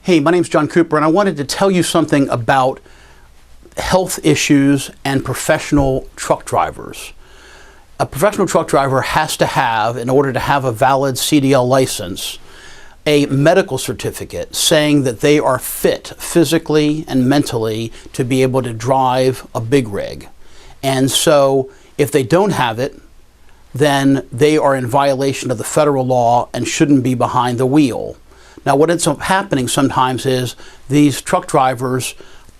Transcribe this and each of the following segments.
Hey, my name's John Cooper, and I wanted to tell you something about health issues and professional truck drivers. A professional truck driver has to have, in order to have a valid CDL license, a medical certificate saying that they are fit physically and mentally to be able to drive a big rig. And so if they don't have it, then they are in violation of the federal law and shouldn't be behind the wheel. Now, what ends up happening sometimes is these truck drivers,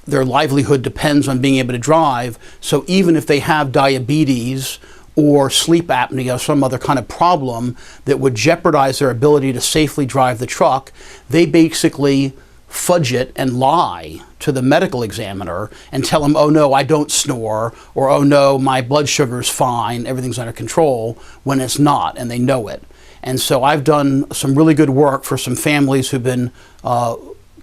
their livelihood depends on being able to drive. So even if they have diabetes or sleep apnea or some other kind of problem that would jeopardize their ability to safely drive the truck, they basically fudge it and lie to the medical examiner and tell them, oh no, I don't snore, or oh no, my blood sugar's fine, everything's under control, when it's not, and they know it. And so I've done some really good work for some families who've been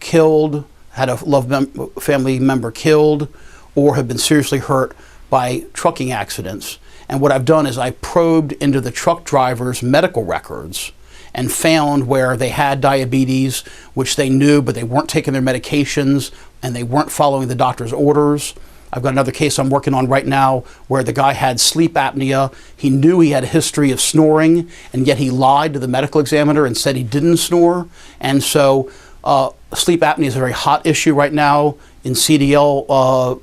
killed, had a family member killed, or have been seriously hurt by trucking accidents. And what I've done is I probed into the truck drivers' medical records and found where they had diabetes, which they knew, but they weren't taking their medications and they weren't following the doctor's orders. I've got another case I'm working on right now where the guy had sleep apnea. He knew he had a history of snoring, and yet he lied to the medical examiner and said he didn't snore. And so sleep apnea is a very hot issue right now in CDL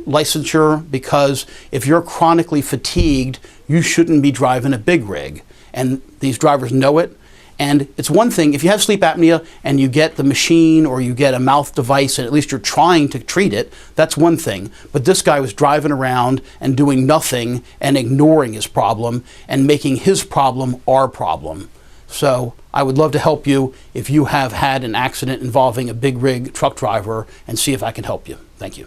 licensure, because if you're chronically fatigued, you shouldn't be driving a big rig. And these drivers know it. And it's one thing, if you have sleep apnea and you get the machine or you get a mouth device and at least you're trying to treat it, that's one thing. But this guy was driving around and doing nothing and ignoring his problem and making his problem our problem. So I would love to help you if you have had an accident involving a big rig truck driver, and see if I can help you. Thank you.